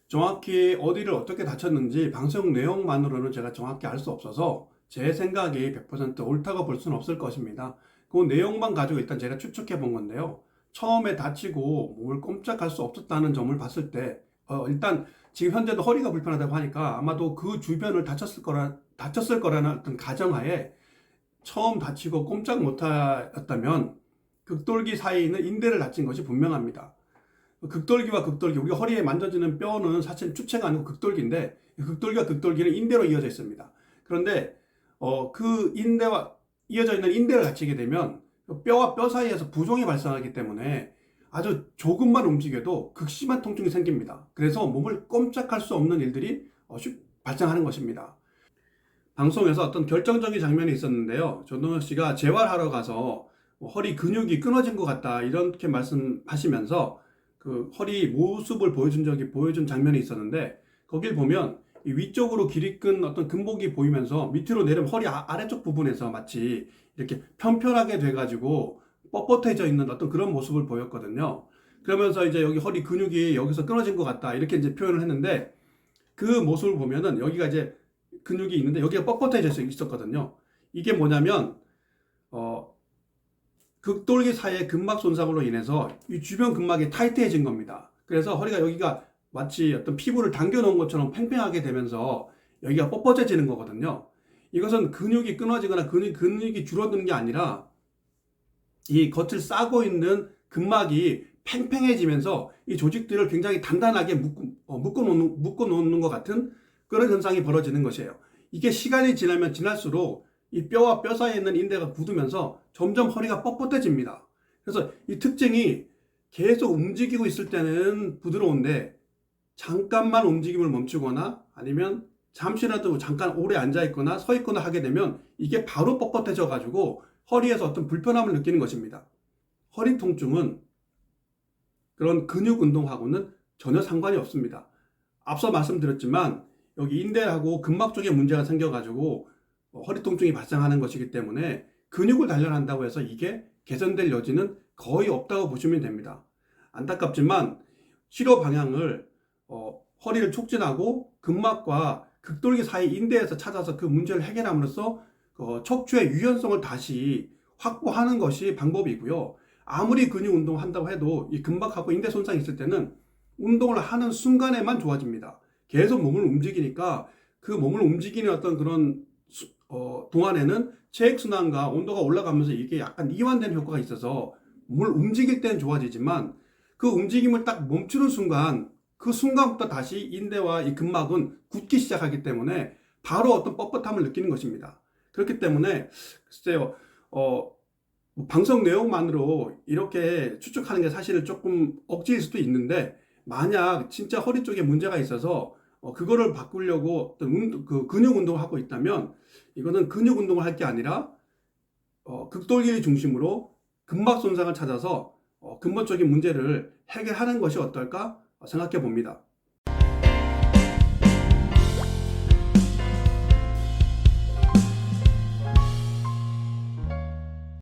정확히 어디를 어떻게 다쳤는지 방송 내용만으로는 제가 정확히 알 수 없어서 제 생각이 100% 옳다고 볼 수는 없을 것입니다. 그 내용만 가지고 일단 제가 추측해 본 건데요. 처음에 다치고 몸을 꼼짝할 수 없었다는 점을 봤을 때 일단 지금 현재도 허리가 불편하다고 하니까 아마도 그 주변을 다쳤을 거라는 어떤 가정하에 처음 다치고 꼼짝 못하였다면 극돌기 사이에 있는 인대를 다친 것이 분명합니다. 극돌기와 극돌기, 우리가 허리에 만져지는 뼈는 사실 주체가 아니고 극돌기인데, 극돌기와 극돌기는 인대로 이어져 있습니다. 그런데 그 인대와 이어져 있는 인대를 다치게 되면 뼈와 뼈 사이에서 부종이 발생하기 때문에 아주 조금만 움직여도 극심한 통증이 생깁니다. 그래서 몸을 꼼짝할 수 없는 일들이 발생하는 것입니다. 방송에서 어떤 결정적인 장면이 있었는데요. 조동혁 씨가 재활하러 가서 허리 근육이 끊어진 것 같다 이렇게 말씀하시면서 그 허리 모습을 보여준 장면이 있었는데, 거길 보면 이 위쪽으로 길이 끈 어떤 근복이 보이면서 밑으로 내려면 허리 아래쪽 부분에서 마치 이렇게 편편하게 돼가지고 뻣뻣해져 있는 어떤 그런 모습을 보였거든요. 그러면서 이제 여기 허리 근육이 여기서 끊어진 것 같다 이렇게 이제 표현을 했는데, 그 모습을 보면은 여기가 이제 근육이 있는데 여기가 뻣뻣해져 있었거든요. 이게 뭐냐면 극돌기 사이의 근막 손상으로 인해서 이 주변 근막이 타이트해진 겁니다. 그래서 허리가 여기가 마치 어떤 피부를 당겨 놓은 것처럼 팽팽하게 되면서 여기가 뻣뻣해지는 거거든요. 이것은 근육이 끊어지거나 근육이 줄어드는 게 아니라 이 겉을 싸고 있는 근막이 팽팽해지면서 이 조직들을 굉장히 단단하게 묶어 놓는 것 같은 그런 현상이 벌어지는 것이에요. 이게 시간이 지나면 지날수록 이 뼈와 뼈 사이에 있는 인대가 굳으면서 점점 허리가 뻣뻣해집니다. 그래서 이 특징이 계속 움직이고 있을 때는 부드러운데, 잠깐만 움직임을 멈추거나 아니면 잠시라도 잠깐 오래 앉아 있거나 서 있거나 하게 되면 이게 바로 뻣뻣해져 가지고 허리에서 어떤 불편함을 느끼는 것입니다. 허리 통증은 그런 근육 운동하고는 전혀 상관이 없습니다. 앞서 말씀드렸지만 여기 인대하고 근막 쪽에 문제가 생겨가지고 허리 통증이 발생하는 것이기 때문에 근육을 단련한다고 해서 이게 개선될 여지는 거의 없다고 보시면 됩니다. 안타깝지만 치료 방향을 허리를 촉진하고 근막과 극돌기 사이 인대에서 찾아서 그 문제를 해결함으로써 척추의 유연성을 다시 확보하는 것이 방법이고요. 아무리 근육 운동을 한다고 해도 이 근막하고 인대 손상이 있을 때는 운동을 하는 순간에만 좋아집니다. 계속 몸을 움직이니까 그 몸을 움직이는 어떤 그런 동안에는 체액순환과 온도가 올라가면서 이게 약간 이완되는 효과가 있어서 몸을 움직일 때는 좋아지지만, 그 움직임을 딱 멈추는 순간, 그 순간부터 다시 인대와 이 근막은 굳기 시작하기 때문에 바로 어떤 뻣뻣함을 느끼는 것입니다. 그렇기 때문에 글쎄요, 방송 내용만으로 이렇게 추측하는 게 사실은 조금 억지일 수도 있는데, 만약 진짜 허리 쪽에 문제가 있어서 그거를 바꾸려고 어떤 그 근육 운동을 하고 있다면 이거는 근육 운동을 할 게 아니라 극돌기를 중심으로 근막 손상을 찾아서 근본적인 문제를 해결하는 것이 어떨까 생각해 봅니다.